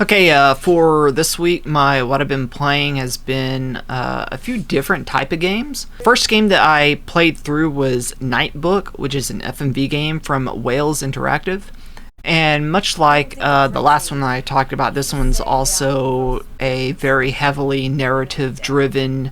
Okay, for this week, what I've been playing has been a few different type of games. First game that I played through was Nightbook, which is an FMV game from Wales Interactive. And much like the last one I talked about, this one's also a very heavily narrative-driven,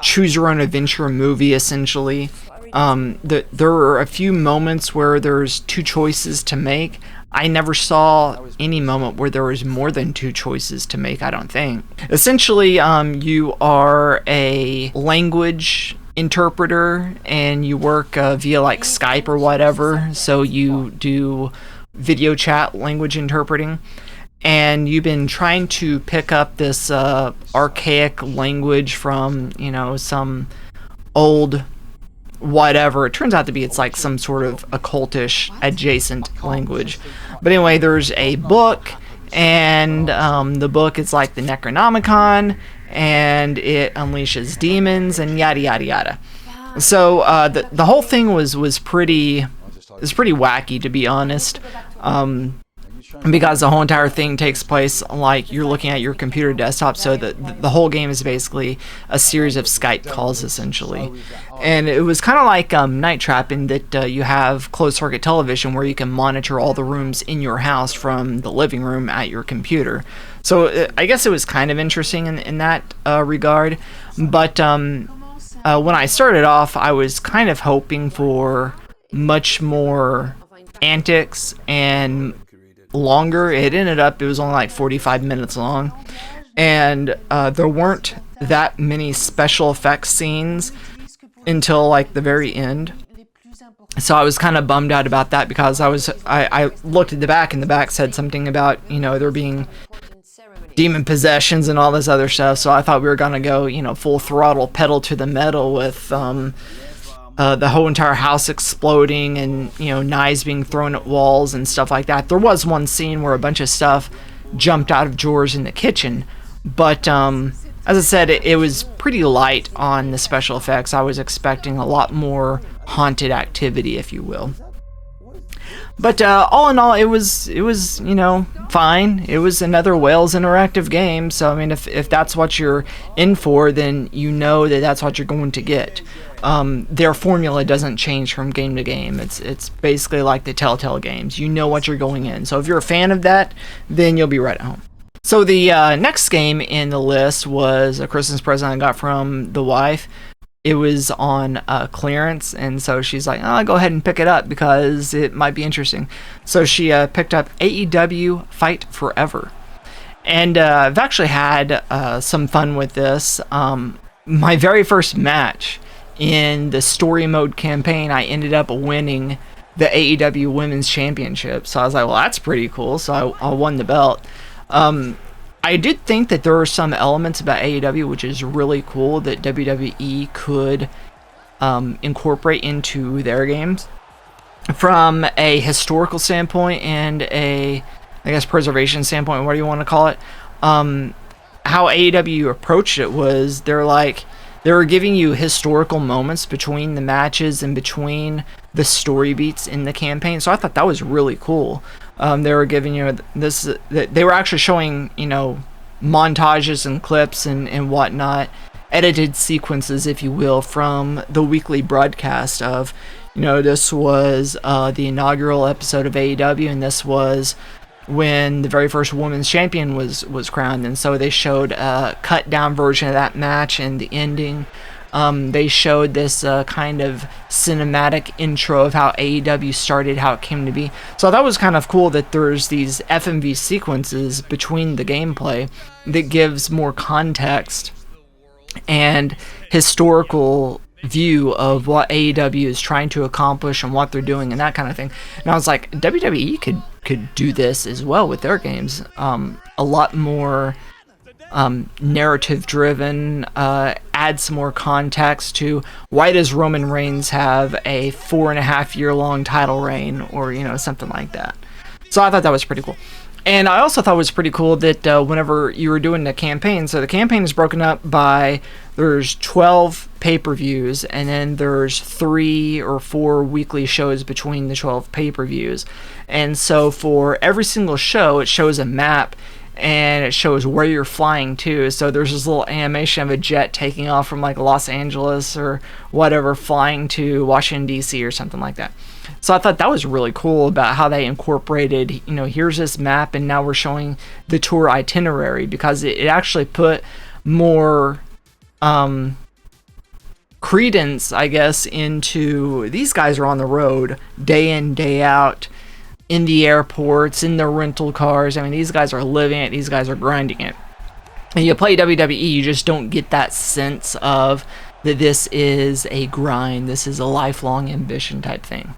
choose-your-own-adventure movie, essentially. There are a few moments where there's two choices to make. I never saw any moment where there was more than two choices to make, I don't think. Essentially, you are a language interpreter and you work via like Skype or whatever. So you do video chat language interpreting. And you've been trying to pick up this archaic language from, some old whatever. It turns out to be it's like some sort of occultish adjacent language. But anyway, there's a book, and the book is like the Necronomicon, and it unleashes demons and yada yada yada. So the whole thing was pretty wacky, to be honest. Because the whole entire thing takes place like you're looking at your computer desktop, so the whole game is basically a series of Skype calls, essentially. And it was kind of like Night Trap in that you have closed circuit television where you can monitor all the rooms in your house from the living room at your computer. So I guess it was kind of interesting in that regard. But when I started off, I was kind of hoping for much more antics and longer. It was only like 45 minutes long, and there weren't that many special effects scenes until like the very end. So I was kind of bummed out about that, because I looked at the back, and the back said something about there being demon possessions and all this other stuff. So I thought we were gonna go full throttle, pedal to the metal with the whole entire house exploding and knives being thrown at walls and stuff like that. There was one scene where a bunch of stuff jumped out of drawers in the kitchen, but as I said, it was pretty light on the special effects. I was expecting a lot more haunted activity, if you will. But all in all, it was fine. It was another Wales Interactive game, so I mean, if that's what you're in for, then that's what you're going to get. Their formula doesn't change from game to game. It's basically like the Telltale games. You know what you're going in. So if you're a fan of that, then you'll be right at home. So the next game in the list was a Christmas present I got from the wife. It was on clearance, and so she's like, "Oh, go ahead and pick it up because it might be interesting." So she picked up AEW Fight Forever. And I've actually had some fun with this. My very first match in the story mode campaign, I ended up winning the AEW Women's Championship. So I was like, well, that's pretty cool. So I won the belt. I did think that there are some elements about AEW which is really cool that WWE could incorporate into their games from a historical standpoint and I guess preservation standpoint, what do you want to call it. How AEW approached it was they were giving you historical moments between the matches and between the story beats in the campaign. So I thought that was really cool. They were giving this. They were actually showing montages and clips and whatnot, edited sequences, if you will, from the weekly broadcast of this was the inaugural episode of AEW, and this was when the very first women's champion was crowned. And so they showed a cut down version of that match and the ending. They showed this kind of cinematic intro of how AEW started, how it came to be. So that was kind of cool that there's these FMV sequences between the gameplay that gives more context and historical view of what AEW is trying to accomplish and what they're doing and that kind of thing. And I was like, WWE could do this as well with their games. A lot more narrative driven, add some more context to why does Roman Reigns have a 4.5 year long title reign, or something like that. So I thought that was pretty cool. And I also thought it was pretty cool that whenever you were doing the campaign, so the campaign is broken up by, there's 12 pay-per-views, and then there's 3 or 4 weekly shows between the 12 pay-per-views. And so for every single show, it shows a map, and it shows where you're flying to. So there's this little animation of a jet taking off from like Los Angeles or whatever, flying to Washington DC or something like that. So I thought that was really cool about how they incorporated, you know, here's this map and now we're showing the tour itinerary, because it actually put more credence, I guess, into these guys are on the road day in, day out, in the airports, in the rental cars. I mean, these guys are living it, these guys are grinding it. And you play WWE, you just don't get that sense of that this is a grind, this is a lifelong ambition type thing.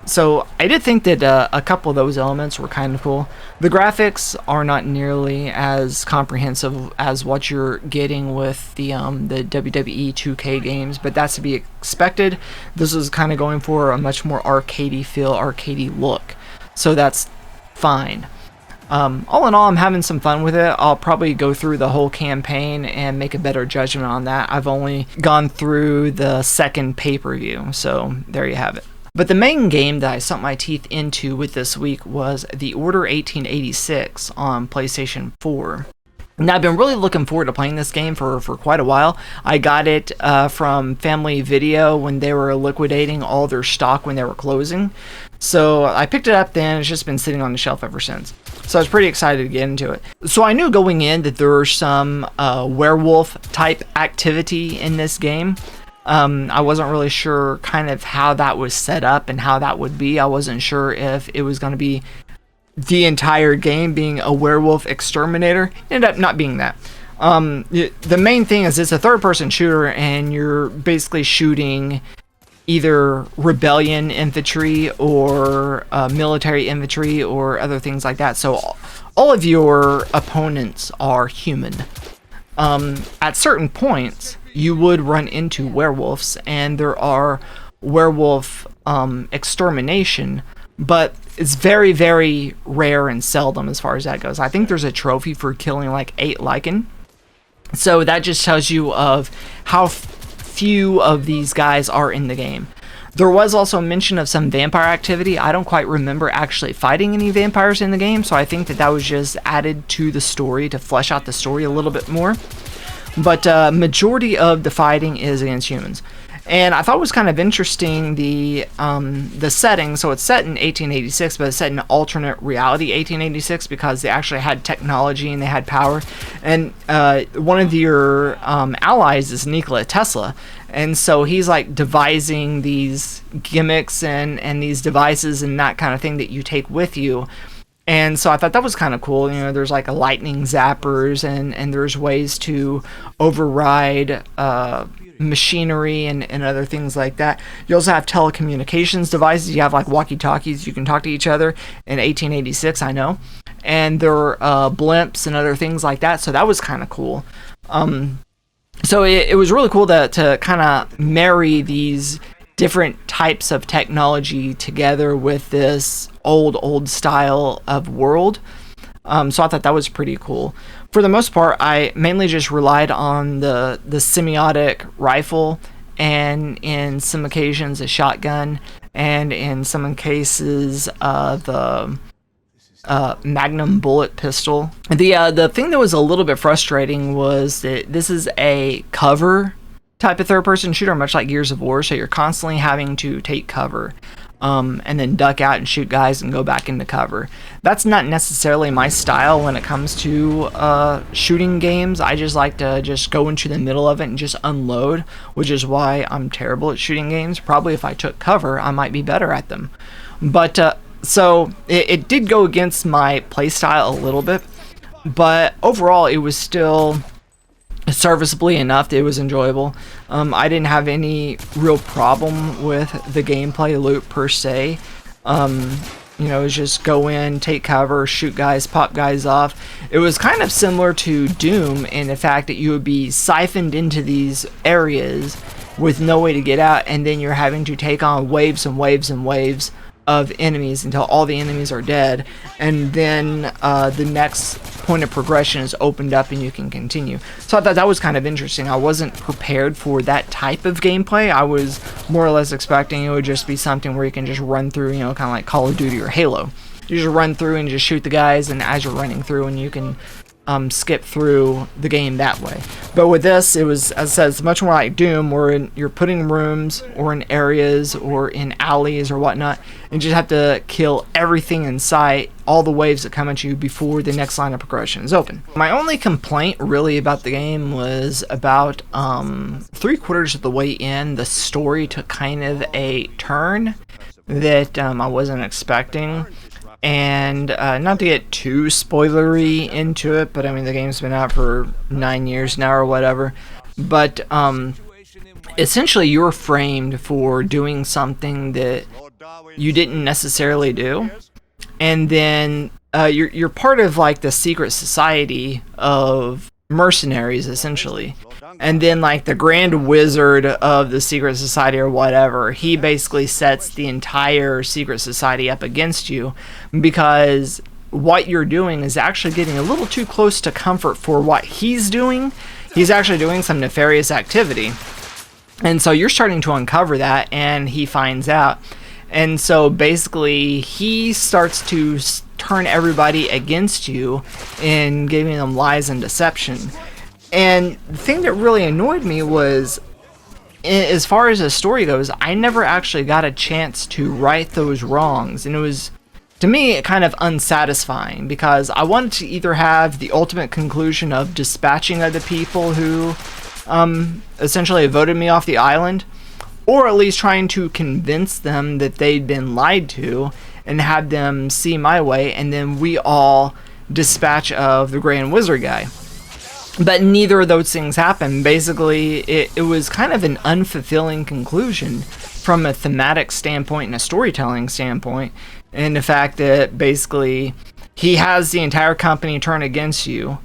So I did think that a couple of those elements were kind of cool. The graphics are not nearly as comprehensive as what you're getting with the WWE 2K games, but that's to be expected. This is kind of going for a much more arcadey feel, arcadey look, so that's fine. All in all, I'm having some fun with it. I'll probably go through the whole campaign and make a better judgment on that. I've only gone through the second pay-per-view, so there you have it. But the main game that I sunk my teeth into with this week was The Order 1886 on PlayStation 4. And I've been really looking forward to playing this game for quite a while. I got it from Family Video when they were liquidating all their stock when they were closing. So I picked it up then, it's just been sitting on the shelf ever since. So I was pretty excited to get into it. So I knew going in that there was some werewolf type activity in this game. I wasn't really sure kind of how that was set up and how that would be. I wasn't sure if it was going to be the entire game being a werewolf exterminator. It ended up not being that. The main thing is it's a third-person shooter, and you're basically shooting either rebellion infantry or military infantry or other things like that. So all of your opponents are human. At certain points, you would run into werewolves, and there are werewolf extermination, but it's very, very rare and seldom as far as that goes. I think there's a trophy for killing like 8 lichen. So that just tells you of how few of these guys are in the game. There was also mention of some vampire activity. I don't quite remember actually fighting any vampires in the game, so I think that that was just added to the story to flesh out the story a little bit more. But majority of the fighting is against humans. And I thought it was kind of interesting the setting. So it's set in 1886, but it's set in alternate reality 1886 because they actually had technology and they had power. And one of your allies is Nikola Tesla. And so he's like devising these gimmicks and these devices and that kind of thing that you take with you. And so I thought that was kind of cool. You know, there's like a lightning zappers and there's ways to override machinery and other things like that. You also have telecommunications devices. You have like walkie-talkies. You can talk to each other in 1886, I know. And there are blimps and other things like that. So that was kind of cool. So it was really cool to kind of marry these different types of technology together with this old style of world. So I thought that was pretty cool. For the most part, I mainly just relied on the semiotic rifle, and in some occasions a shotgun, and in some cases the Magnum bullet pistol. The thing that was a little bit frustrating was that this is a cover type of third-person shooter, much like Gears of War, so you're constantly having to take cover and then duck out and shoot guys and go back into cover. That's not necessarily my style when it comes to shooting games. I just like to just go into the middle of it and just unload, which is why I'm terrible at shooting games. Probably if I took cover, I might be better at them. But so it did go against my playstyle a little bit, but overall it was still serviceably enough that it was enjoyable. I didn't have any real problem with the gameplay loop per se. You know, it was just go in, take cover, shoot guys, pop guys off. It was kind of similar to Doom in the fact that you would be siphoned into these areas with no way to get out, and then you're having to take on waves and waves and waves of enemies until all the enemies are dead, and then the next point of progression is opened up and you can continue. So I thought that was kind of interesting. I wasn't prepared for that type of gameplay. I was more or less expecting it would just be something where you can just run through, you know, kind of like Call of Duty or Halo. You just run through and just shoot the guys, and as you're running through, and you can skip through the game that way. But with this, it was, as I said, it's much more like Doom, where you're putting rooms or in areas or in alleys or whatnot, and you just have to kill everything in sight, all the waves that come at you before the next line of progression is open. My only complaint really about the game was about 3/4 of the way in, the story took kind of a turn that I wasn't expecting. And not to get too spoilery into it, but I mean, the game's been out for 9 years now or whatever. But essentially, you're framed for doing something that you didn't necessarily do. And then you're part of like the secret society of mercenaries, essentially. And then like the grand wizard of the secret society or whatever, he basically sets the entire secret society up against you, because what you're doing is actually getting a little too close to comfort for what he's doing. He's actually doing some nefarious activity, and so you're starting to uncover that, and he finds out. And so basically he starts to turn everybody against you and giving them lies and deception. And the thing that really annoyed me was, as far as the story goes, I never actually got a chance to right those wrongs. And it was, to me, kind of unsatisfying, because I wanted to either have the ultimate conclusion of dispatching of the people who essentially voted me off the island, or at least trying to convince them that they'd been lied to and have them see my way, and then we all dispatch of the Grand Wizard guy. But neither of those things happened. Basically, it was kind of an unfulfilling conclusion from a thematic standpoint and a storytelling standpoint, and the fact that basically he has the entire company turn against you.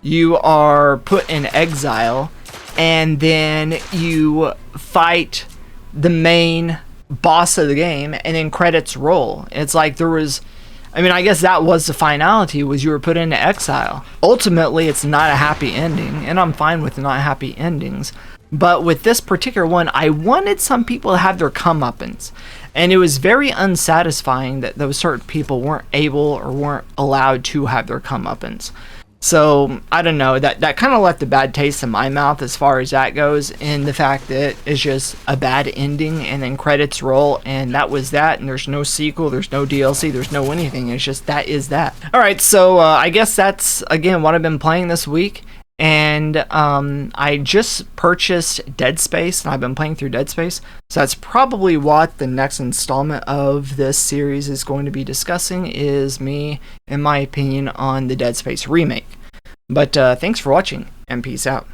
You are put in exile, and then you fight the main boss of the game, and then credits roll. It's like there was, I mean, I guess that was the finality, was you were put into exile. Ultimately, it's not a happy ending, and I'm fine with not happy endings. But with this particular one, I wanted some people to have their comeuppance. And it was very unsatisfying that those certain people weren't able or weren't allowed to have their comeuppance. So, I don't know, that kind of left a bad taste in my mouth as far as that goes, in the fact that it's just a bad ending, and then credits roll, and that was that, and there's no sequel, there's no DLC, there's no anything, it's just that is that. Alright, so I guess that's, again, what I've been playing this week, and I just purchased Dead Space, and I've been playing through Dead Space, so that's probably what the next installment of this series is going to be discussing, is me and my opinion on the Dead Space remake. But thanks for watching, and peace out.